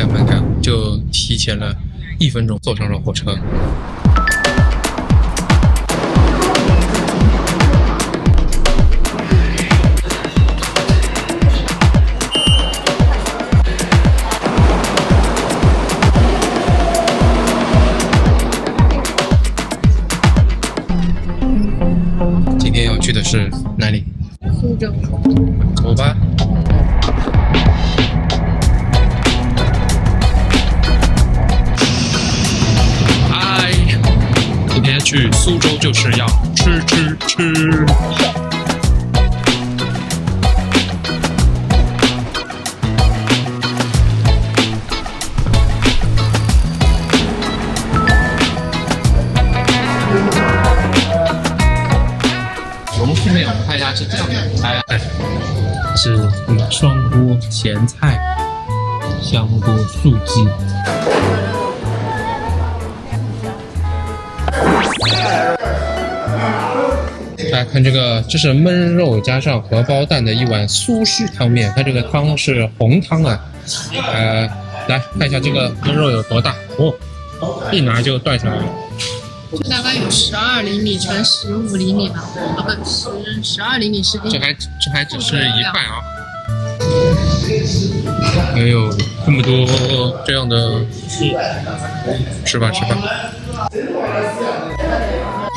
赶，就提前了1分钟坐上了火车。今天要去的是哪里？苏州。走吧。嗨，今天去苏州就是要吃。龙须面我们看一下是这样的，是双锅咸菜、香锅素鸡。大家看这个，这是焖肉加上荷包蛋的一碗苏式汤面，它这个汤是红汤啊。来看一下这个焖肉有多大哦，一拿就断下来了。这大概有12厘米乘15厘米吧，不，12厘米10厘米。这还只是一半啊！还有这么多这样的，吃吧。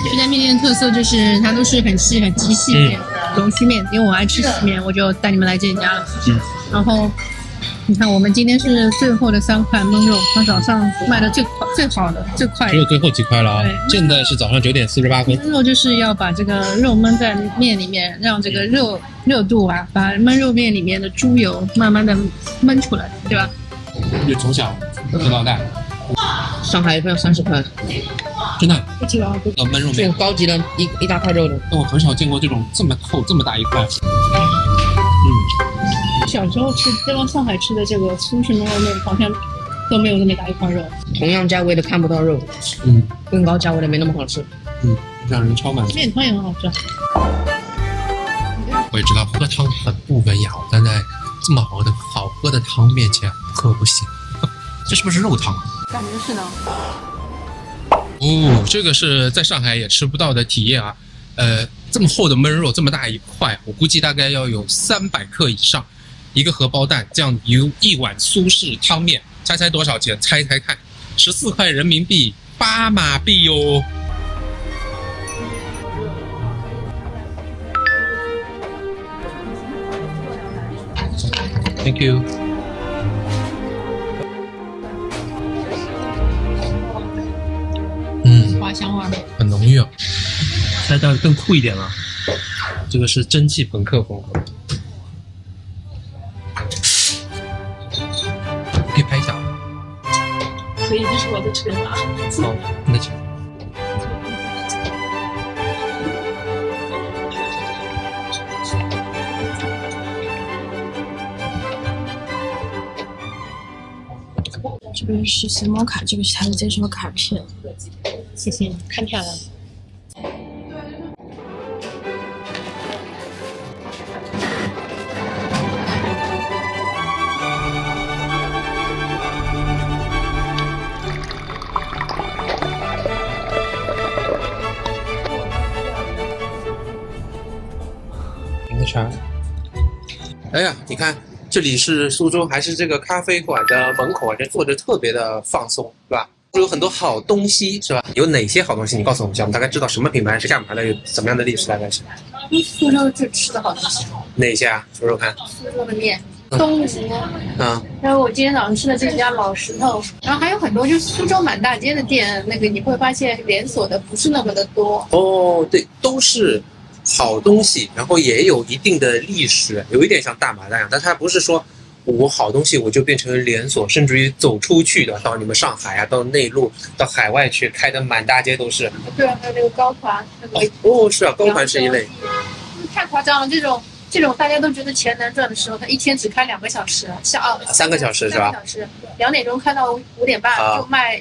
这家面店的特色就是它都是很细很极细面，龙须面，因为我爱吃细面，我就带你们来这家了。然后你看，我们今天是最后的3块焖肉，它早上卖的最好的最快的，只有最后几块了啊！现在是早上9点48分。焖肉就是要把这个肉焖在面里面，让这个热度啊，把焖肉面里面的猪油慢慢的焖出来，对吧？就从小吃到大。上海一份30块，真的？不知道。焖肉面，这种高级的一大块肉的。但我很少见过这种这么厚这么大一块。小时候在上海吃的这个苏式焖肉面，好像都没有那么大一块肉。同样价位的看不到肉，更高价位的没那么好吃。让人超满足。面汤也很好吃。我也知道喝汤很不文雅，但在这么好喝的汤面前不喝不行。这是不是肉汤？感觉是的。哦，这个是在上海也吃不到的体验啊。这么厚的焖肉，这么大一块，我估计大概要有300克以上。一个荷包蛋，这样一碗苏式汤面，猜多少钱？猜看，14块人民币，8马币哟。Thank you。花香味很浓郁啊。再到更酷一点了，这个是蒸汽朋克风。可以拍一下。可以，这是我的车吧？好，你的车。这个是携猫卡，这个是他的介绍卡片。谢谢，看漂亮。您的茶。哎呀，你看，这里是苏州，还是这个咖啡馆的门口啊，这坐着特别的放松，是吧？有很多好东西，是吧？有哪些好东西？你告诉我们一下，我们大概知道什么品牌是干嘛的，有怎么样的历史，大概是。苏州就吃的好东西。哪些啊？说说看。苏州的面，东吴。然后我今天早上吃的这家老石头，然后还有很多就是苏州满大街的店，那个你会发现连锁的不是那么的多。哦，对，都是好东西，然后也有一定的历史，有一点像大麻那样，但它不是说我好东西我就变成连锁，甚至于走出去的，到你们上海啊，到内陆，到海外去开的满大街都是。对啊，还有那个高团，那个是啊，高团是一类。太夸张了，这种大家都觉得钱难赚的时候，他一天只开2个小时，像3个小时是吧？3个小时，2点钟开到5点半，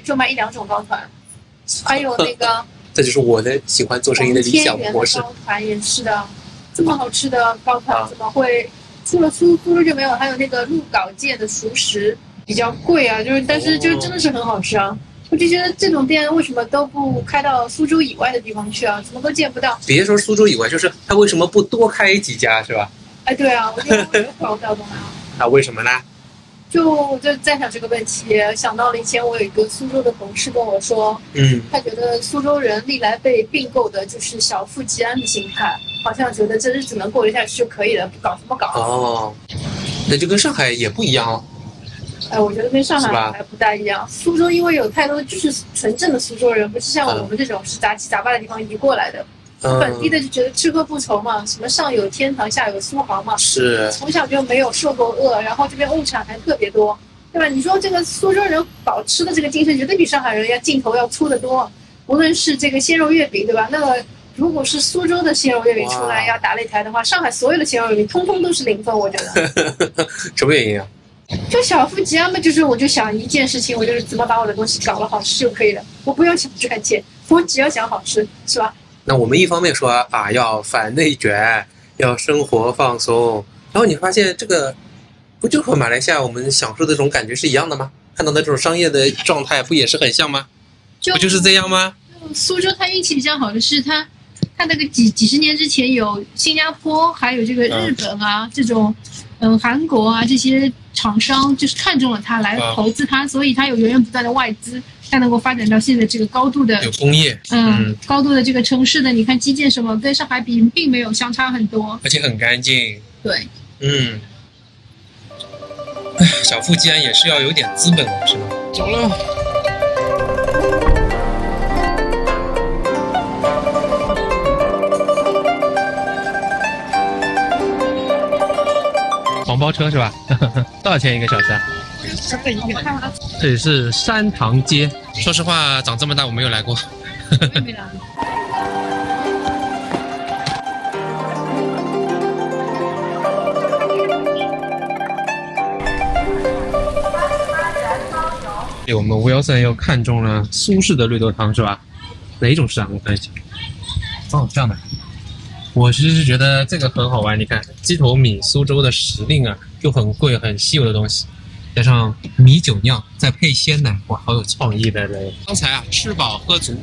就卖1-2种高团，还有那个。这就是我的喜欢做生意的理想模式。高团也是的，这么好吃的高团怎么会？除了苏州就没有，还有那个鹿港界的熟食，比较贵啊，但是就真的是很好吃啊。我就觉得这种店为什么都不开到苏州以外的地方去啊？怎么都见不到。别说苏州以外，就是他为什么不多开几家，是吧？哎，对啊，我就搞不懂啊。啊，为什么呢？我就在想这个问题，想到了以前我有一个苏州的同事跟我说，他觉得苏州人历来被并购的就是小富即安的心态，好像觉得这日子能过得下去就可以了，不搞什么搞。哦，那就跟上海也不一样哦。哎，我觉得跟上海还不大一样。苏州因为有太多就是纯正的苏州人，不是像我们这种是杂七杂八的地方移过来的。本地的就觉得吃喝不愁嘛，什么上有天堂下有苏杭嘛，是从小就没有受过饿，然后这边物产还特别多，对吧？你说这个苏州人搞吃的这个精神绝对比上海人要劲头要粗得多，无论是这个鲜肉月饼，对吧？那个如果是苏州的鲜肉月饼出来要打擂台的话，上海所有的鲜肉月饼通通都是0分，我觉得。什么原因啊？就小富即安嘛，就是我就想一件事情，我就是怎么把我的东西搞了好吃就可以了，我不要想赚钱，我只要想好吃，是吧？那我们一方面说啊，要反内卷，要生活放松，然后你发现这个不就和马来西亚我们享受的这种感觉是一样的吗？看到的这种商业的状态不也是很像吗？不就是这样吗？苏州它运气比较好的是它那个几十年之前有新加坡还有这个日本啊这种韩国啊这些厂商就是看中了它来投资它，所以它有源源不断的外资，它能够发展到现在这个高度的有工业，高度的这个城市的，你看基建什么跟上海比并没有相差很多，而且很干净。对，小富即安也是要有点资本的，是吧？走了。黄包车是吧？多少钱1个小时啊？3个1个。这里是山塘街，说实话，长这么大我没有来过。没来过。我们 Wilson 又看中了苏式的绿豆汤是吧？哪种是啊？我看一下。哦，这样的。我其实是觉得这个很好玩，你看鸡头米，苏州的时令啊，又很贵很稀有的东西，加上米酒酿，再配鲜奶，哇，好有创意的人。刚才啊吃饱喝足，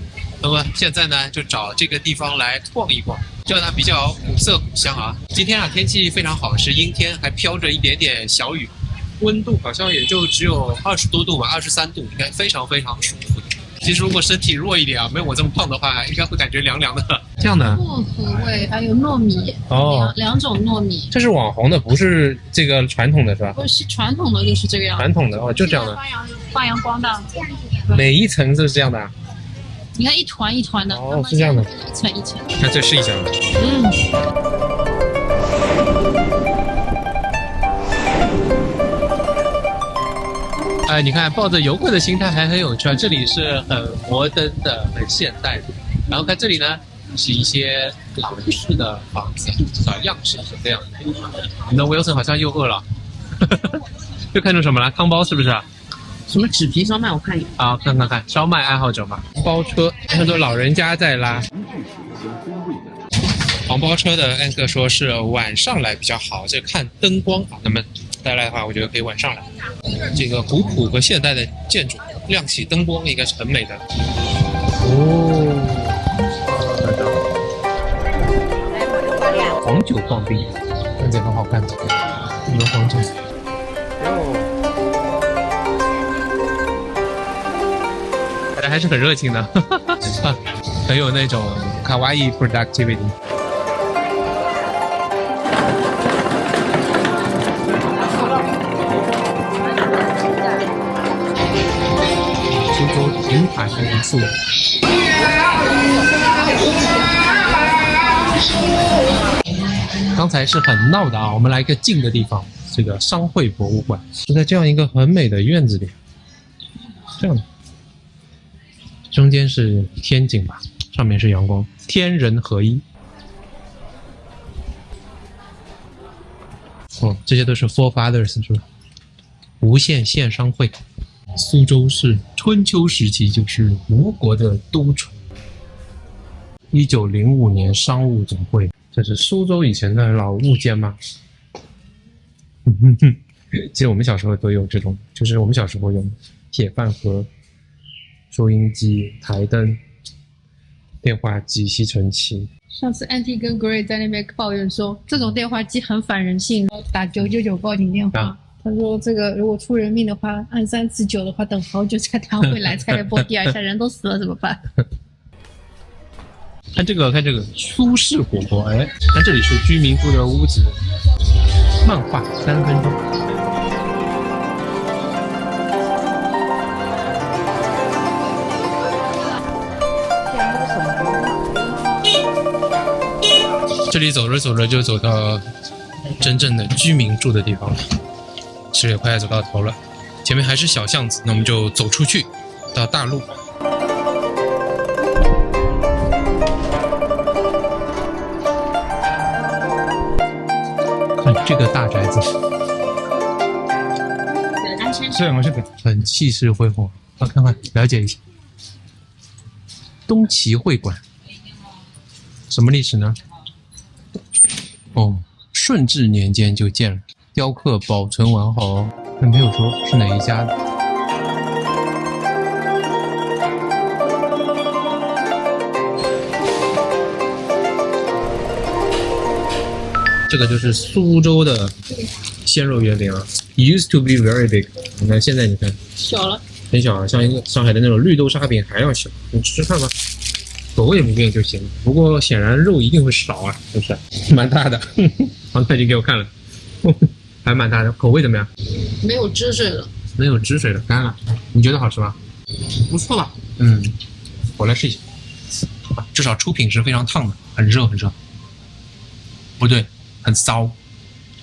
那么现在呢就找这个地方来逛一逛，这样呢比较古色古香啊。今天啊天气非常好，是阴天，还飘着一点点小雨，温度好像也就只有20多度吧，23度，应该非常非常舒服的。其实如果身体弱一点啊，没有我这么胖的话，应该会感觉凉凉的。这样的薄荷味还有糯米两种糯米。这是网红的，不是这个传统的是吧？不是传统的就是这个样子。传统的哦，就这样的。发扬光大。每一层是这样的啊？你看一团一团的。哦，是这样的。一层一层。那再试一下。你看抱着游客的心态还很有趣啊！这里是很摩登的、很现代的，然后看这里呢是一些老式的房子，至少样式是这样的。你的 Wilson 好像又饿了，又看中什么了？汤包是不是？什么纸皮烧麦？我看一眼啊，看，烧麦爱好者嘛，包车很多老人家在拉。黄包车的安哥说是晚上来比较好，这看灯光啊。那么带来的话，我觉得可以晚上来。这个古朴和现代的建筑亮起灯光，应该是很美的。黄酒放冰，看起来很好看的，有黄酒。大家还是很热情的，很有那种卡哇伊 productivity。银海的元素。刚才是很闹的啊，我们来一个静的地方，这个商会博物馆就在这样一个很美的院子里，这样的，中间是天井吧，上面是阳光，天人合一。哦，这些都是 forefathers 是吧？无线线商会。苏州是春秋时期就是吴国的都城。1905年商务总会，这是苏州以前的老物件吗？其实我们小时候都有这种，就是我们小时候用铁饭盒、收音机、台灯、电话机、吸尘器。上次 Andy 跟 Gray 在那边抱怨说，这种电话机很反人性，打999报警电话。他说这个如果出人命的话，按349的话，等好久才弹回来，才来拨第二下，人都死了怎么办？看这个苏式火锅，哎，看这里是居民住的屋子，漫画3分钟。这里走着走着就走到真正的居民住的地方了，其实也快走到头了，前面还是小巷子，那我们就走出去到大路。看这个大宅子，很气势恢宏，看看了解一下。东齐会馆，什么历史呢？哦，顺治年间就建了，雕刻保存完好哦，但没有说是哪一家的。这个就是苏州的鲜肉月饼啊 ，used to be very big。你看现在你看小了，很小啊，像一个上海的那种绿豆沙饼还要小。你吃吃看吧，口味不变就行。不过显然肉一定会少啊，是不是？蛮大的，黄太已经给我看了，还蛮大的。口味怎么样？没有汁水了，没有汁水了，干了。你觉得好吃吗？不错吧？嗯，我来试一下。至少出品是非常烫的，很热很热。不对。很骚，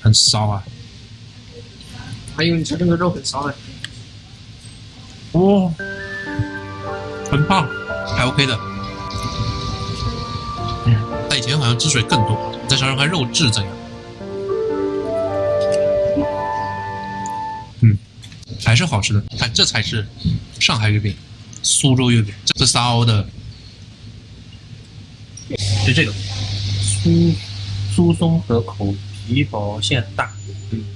很骚啊！还有你吃这个肉很骚的，哇，很棒，还 OK 的。它以前好像汁水更多，再尝尝看肉质怎样。还是好吃的。看，这才是上海月饼，苏州月饼，这骚的，是这个酥松可口，皮薄馅大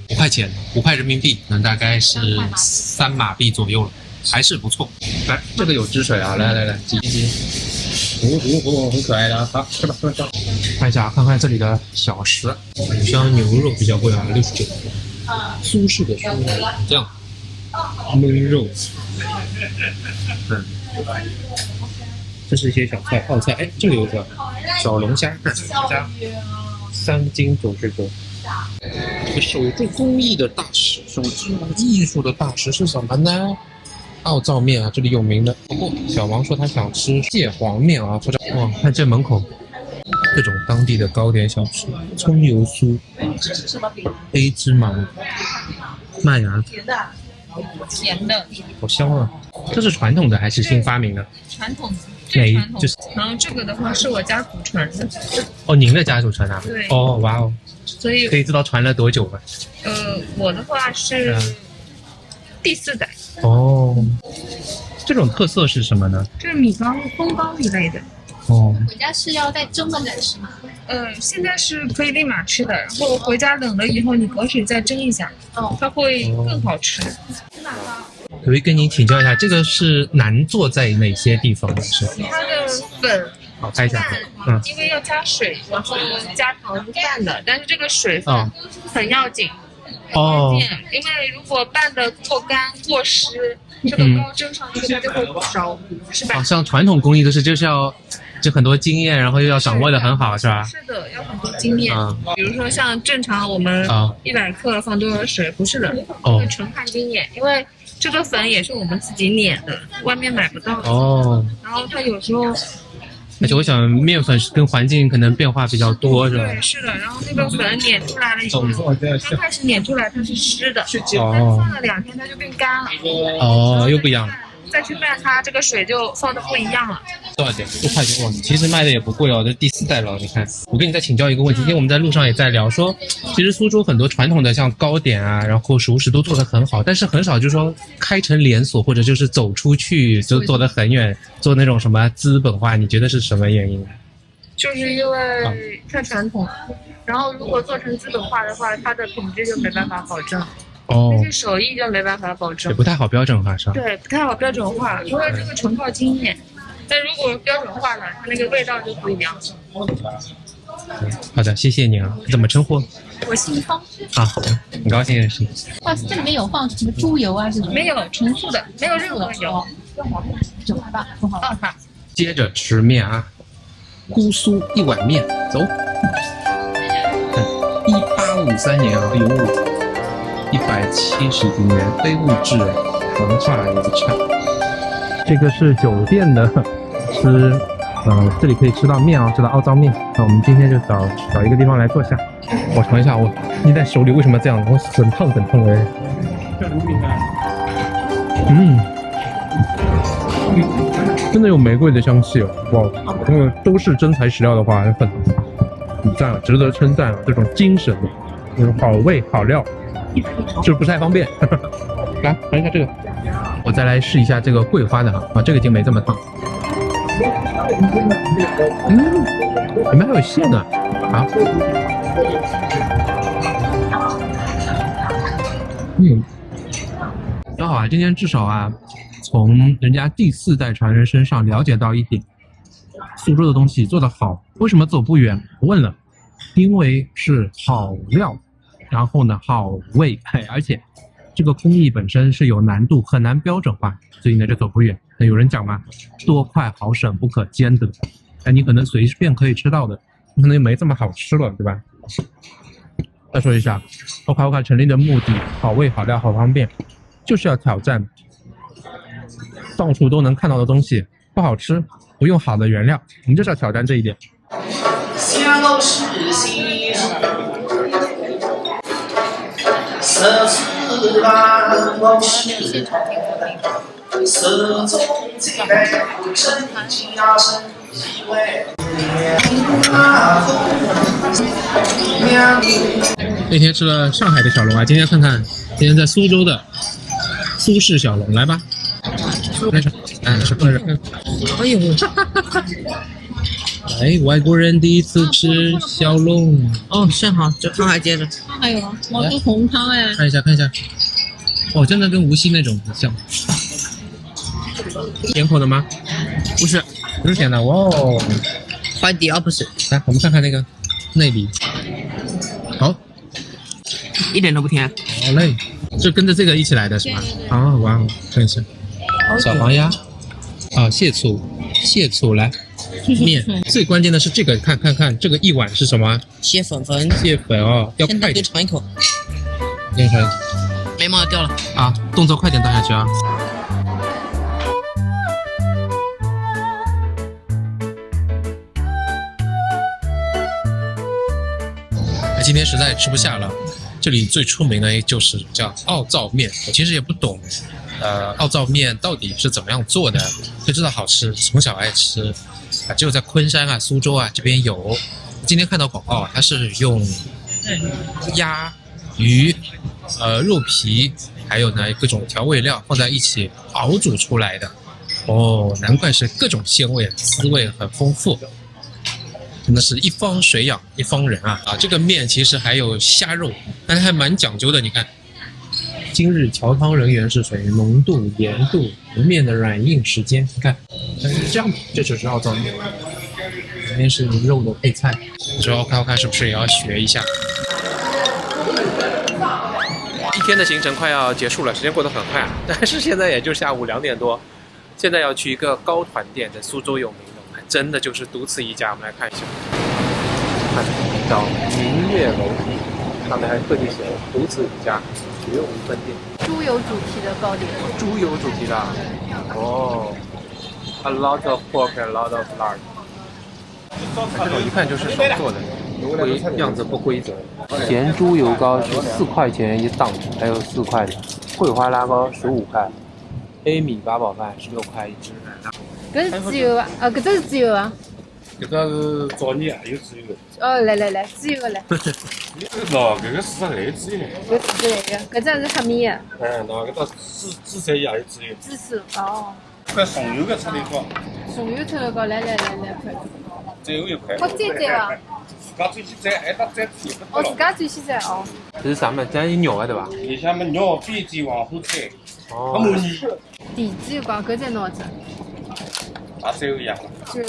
，5块钱，5块人民币，可能大概是3马币左右了，还是不错。来，这个有汁水啊，来，挤一挤，很可爱的啊，好，吃吧。看一下，看看这里的小食，五香牛肉比较贵啊，69，苏式的酥肉这样，焖肉，这是一些小菜、泡菜，哎，这里有个小龙虾，小龙虾。3斤99。这个手做工艺的大师，手做艺术的大师是什么呢？奥灶面啊，这里有名的。不过小王说他想吃蟹黄面啊，或者哇，看这门口各种当地的糕点小吃，葱油酥、黑芝麻、麦芽甜的，好香啊！这是传统的还是新发明的？传统的。最传统，就是，然后这个的话是我家祖传的。哦，您的家祖传啊？对。哦，哇哦！所以可以知道传了多久吗？我的话是第4代。哦，这种特色是什么呢？这是米糕、风糕一类的。哦。回家是要再蒸了再吃吗？现在是可以立马吃的，然后回家冷了以后你隔水再蒸一下，它会更好吃。可以跟您请教一下，这个是难做在哪些地方呢？是它的粉，好看一下，因为要加水，然后加糖拌的，但是这个水分很要紧，哦，因为如果拌的过干过湿，这个糕蒸上去它就会烧，是吧？像传统工艺都是就是要就很多经验，然后又要掌握的很好，是吧？是的，要很多经验。比如说像正常我们100克放多少水，不是的，纯看经验，因为这个粉也是我们自己碾的，外面买不到的。然后它有时候，而且我想面粉跟环境可能变化比较多，是吧？对，是的。然后那个粉碾出来了以后，刚开始碾出来它是湿的，放了2天它就变干了。又不一样了。再去拌它，这个水就放的不一样了。多少钱？5块钱。哇，其实卖的也不贵哦，这第4代了。你看，我跟你再请教一个问题，因为我们在路上也在聊说，其实苏州很多传统的像糕点啊，然后熟食都做得很好，但是很少就是说开成连锁或者就是走出去就做得很远，做那种什么资本化，你觉得是什么原因？就是因为太传统，然后如果做成资本化的话，它的品质就没办法保证。哦，但是手艺就没办法保证，也不太好标准化，是吧？对，不太好标准化，因为这个纯靠经验。但如果标准化了，它那个味道就不一样。好的，谢谢你啊。怎么称呼？我姓方。啊，好的，很高兴认识你。哇，这里面有放什么猪油啊？这种没有，纯素的，没有任何油。走吧，不好。好。接着吃面啊，姑苏一碗面，走。1853年啊，哎呦，170几年，非物质文化遗产。这个是酒店的吃，这里可以吃到面啊，吃到奥灶面。那我们今天就找一个地方来坐下。我尝一下，我捏在手里为什么这样？我很烫哎。真的有玫瑰的香气哦，哇！因为都是真材实料的话，很赞，值得称赞啊！这种精神，这种好味好料，就不太方便。来尝一下这个，我再来试一下这个桂花的啊，这个已经没这么烫。里面还有馅呢啊！挺好啊，今天至少啊。从人家第4代传人身上了解到一点，苏州的东西做得好，为什么走不远？我问了，因为是好料，然后呢好味，而且这个工艺本身是有难度，很难标准化，所以呢就走不远。那有人讲嘛，多快好省不可兼得，你可能随便可以吃到的，可能就没这么好吃了，对吧？再说一下，多快好快成立的目的，好味好料好方便，就是要挑战到处都能看到的东西不好吃，不用好的原料，我们就是要挑战这一点。那天吃了上海的小龙啊，今天看看今天在苏州的苏式小龙，来吧。是客人。哎呦，哎，外国人第一次吃小龙。哦，幸好这汤还接着。还有毛肚红汤哎。看一下。哦，真的跟无锡那种很像。甜口的吗？不是，不是甜的。哇哦，快递啊，不是。来，我们看看那个内里。好，一点都不甜。好嘞，就跟着这个一起来的是吧？啊，哇哦，看一下。小黄鸭，啊，蟹醋来，面最关键的是这个，看，这个一碗是什么？蟹粉哦，要快点。尝一口。变成眉毛掉了啊！动作快点倒下去啊！今天实在吃不下了，这里最出名的就是叫奥灶面，我其实也不懂。奥灶面到底是怎么样做的？就知道好吃，从小爱吃啊，只有在昆山啊、苏州啊这边有。今天看到广告啊，它是用鸭、鱼、肉皮，还有呢各种调味料放在一起熬煮出来的。哦，难怪是各种鲜味，滋味很丰富。真的是一方水养一方人啊！这个面其实还有虾肉，但是还蛮讲究的，你看。今日调汤人员是水浓度、盐度、面的软硬时间，你看，这样这就是奥灶面。里面是肉的配菜，你说OK 是不是也要学一下？一天的行程快要结束了，时间过得很快啊！但是现在也就下午2点多，现在要去一个高团店，在苏州有名的，还真的就是独此一家。我们来看一下，看叫明月楼，上面还特地写了独此一家。只有5分店，猪油主题的糕点，猪油主题的，哦 ，a lot of pork and a lot of lard， 这种一看就是手做的，样子不规则。咸猪油糕是4块钱一档，还有4块的，桂花拉糕15块，黑米八宝饭16块一只。这是猪油啊，这是猪油啊。这个是枣泥啊，有猪油。哦，来，猪油来。喏，这个是黑猪油。有猪油的，这只是黑米的。喏，这个紫菜也有猪油。紫色哦。块松油的炒的糕。松油炒的糕，来，快。只有1块。好再吧。家最喜欢，还到再吃不我到。自家最喜欢哦。这是啥么？这有肉的对吧？里向么肉边际往后推，哦那么你地鸡光搿只脑子，也三个样了，就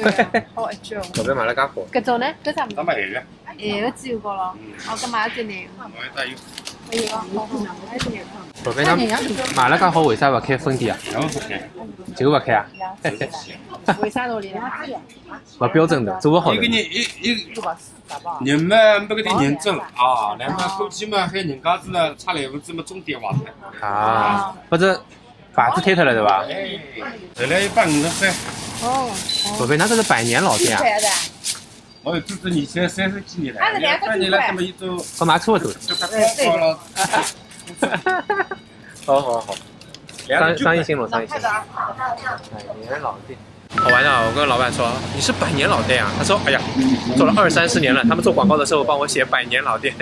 好一句哦。搿边买了介好。搿种呢？搿啥物那么那个，事？个鸡油膏咯。哦，搿买只奶油。我也带有，还有个还有奶油。搿边他买了介好，为啥勿开分店啊？然后不开，就勿开啊？为啥道理呢？勿标准的，做勿好的一个。人人嘛没搿点认真了啊，两个估计嘛，还人家子呢差2分子么重点话的。啊，或者牌子推脱了对伐？哎，后来153，哦。搿边那个是百年老店啊，我有做年限30几年了，2年了，那么一周和买差勿多。就高了。好，商业兴隆，商业兴隆。百年老店，好玩的。我跟老板说你是百年老店啊，他说哎呀，做了20-30年了。他们做广告的时候帮我写百年老店。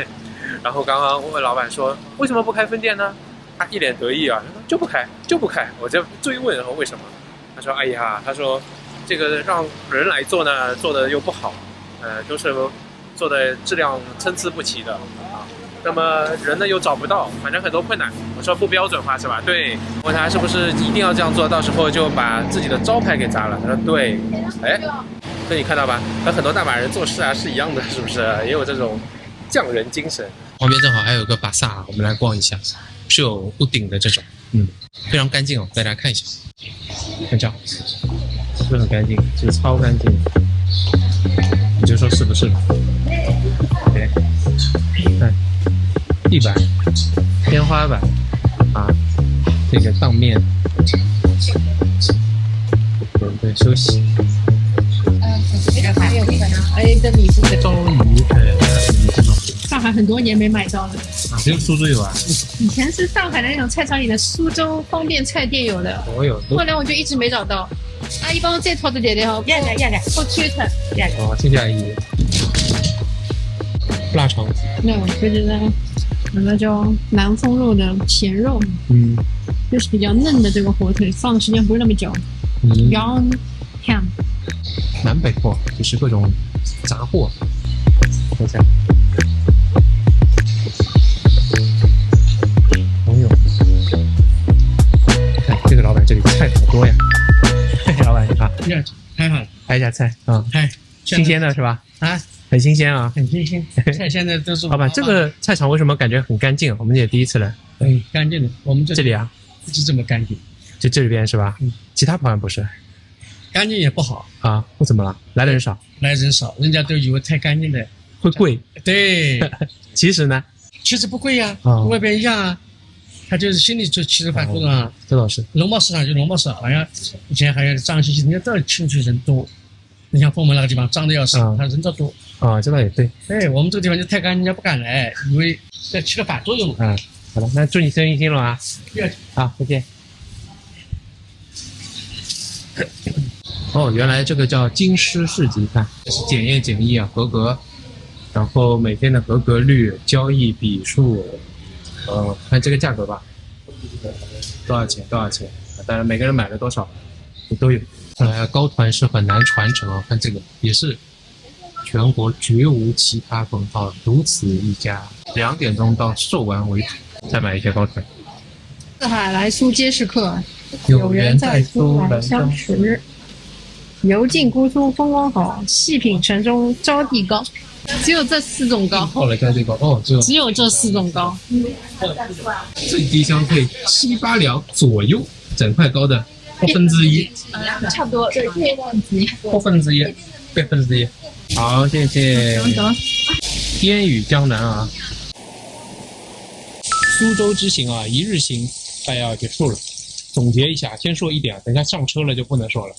然后刚刚问老板说为什么不开分店呢？他一脸得意啊，就不开。我就追问说为什么？他说哎呀，他说这个让人来做呢，做的又不好，都是做的质量参差不齐的啊。那么人呢又找不到，反正很多困难。我说不标准化是吧？对。问他是不是一定要这样做，到时候就把自己的招牌给砸了？他说对。哎，所以你看到吧，和很多大马人做事啊是一样的，是不是？也有这种匠人精神。旁边正好还有个巴萨，我们来逛一下，是有屋顶的这种，非常干净哦，大家看一下，看这样，是不是很干净？是不是超干净？你就说是不是？对，看。地板、天花板啊，这个当面，对，休息。还有可能，这里是章鱼，这种。上海很多年没买到了。只有苏州有啊。以前是上海的那种菜场里的苏州方便菜店有的，我有。后来我就一直没找到。阿姨帮我再掏着点点哈，不缺它。哦，谢谢阿姨。腊肠。那我觉得。有个叫南丰肉的咸肉，就是比较嫩的这个火腿，放的时间不是那么久。Young ham， 南北货就是各种杂货。看一下，朋友，看这个老板这里菜好多呀。老板你好，太好了，拍一下菜啊，新鲜的是吧？啊。很新鲜啊，很新鲜。菜现在都是老板，这个菜场为什么感觉很干净？我们也第一次来。干净的。我们这里啊，就这么干净。就这边是吧？其他好像不是。干净也不好啊？为什么了？来的人少。来人少，人家都以为太干净的会贵。对。其实呢？其实不贵呀，外边一样啊。他就是心里就其实反正啊，这倒是。农贸市场就农贸市场，好像以前还有脏兮兮，人家这儿进去人多。你像凤门那个地方脏的要死，他人倒多。这倒也对。我们这个地方就太干净，人家不敢来，因为这起了反作用。好了，那祝你生意兴隆啊！好，再见。原来这个叫京师市集，看这是检验检疫啊，合格，然后每天的合格率、交易笔数，看这个价格吧，多少钱？当然每个人买了多少都有。看来高团是很难传承啊！看这个也是全国绝无其他分号，独此一家。2点钟到售完为止，再买一些高团。四海来苏皆是客，有缘在苏来相识。油尽姑苏风光好，细品城中招娣高。只有这4种糕。后来招娣糕只有这4种糕。最低消费7、8两左右，整块糕的1/1。差不多，对1/1。好，谢谢。烟雨江南啊，苏州之行啊，1日行快要结束了。总结一下，先说一点，等下上车了就不能说了。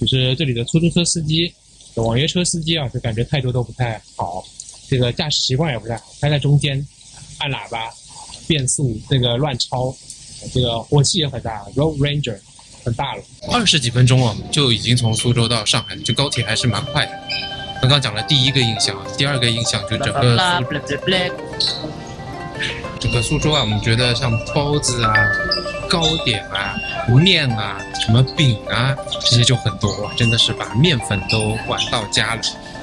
就是这里的出租车司机、网约车司机啊，就感觉态度都不太好，这个驾驶习惯也不太好，开在中间，按喇叭、变速，这个乱超，这个火气也很大 ，Road Ranger 很大了。20几分钟哦，就已经从苏州到上海了，这高铁还是蛮快的。刚刚讲了第一个印象，第二个印象就整个苏州啊，我们觉得像包子啊、糕点啊、面啊、什么饼啊，这些就很多，真的是把面粉都玩到家了。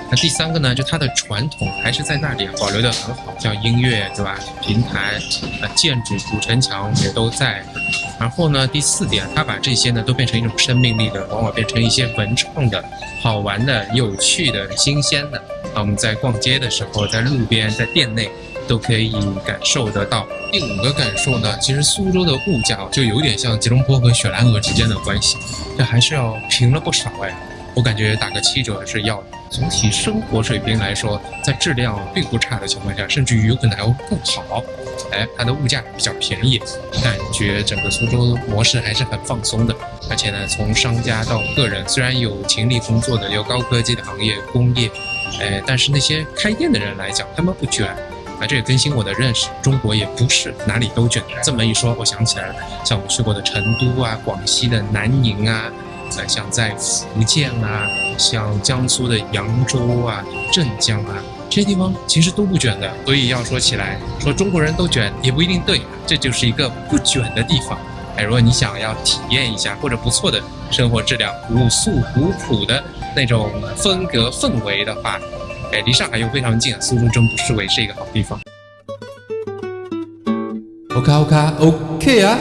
那第3个呢，就它的传统还是在那里保留得很好，像音乐对吧，平台建筑古城墙也都在。然后呢，第4点，它把这些呢都变成一种生命力的，往往变成一些文创的、好玩的、有趣的、新鲜的。我们在逛街的时候，在路边、在店内都可以感受得到。第5个感受呢，其实苏州的物价就有点像吉隆坡和雪兰莪之间的关系，这还是要平了不少哎。我感觉打个7折是要的。总体生活水平来说，在质量并不差的情况下，甚至于有可能还会更好。它的物价比较便宜，感觉整个苏州模式还是很放松的。而且呢，从商家到个人，虽然有勤力工作的，有高科技的行业、工业，但是那些开店的人来讲，他们不卷。这也更新我的认识，中国也不是哪里都卷。这么一说，我想起来了，像我去过的成都啊、广西的南宁啊，像在福建啊，像江苏的扬州啊、镇江啊，这些地方其实都不卷的。所以要说起来，说中国人都卷也不一定对，这就是一个不卷的地方。如果你想要体验一下或者不错的生活质量、朴素古朴的那种风格氛围的话，离上海又非常近，苏州真不失为是一个好地方。OK 啊。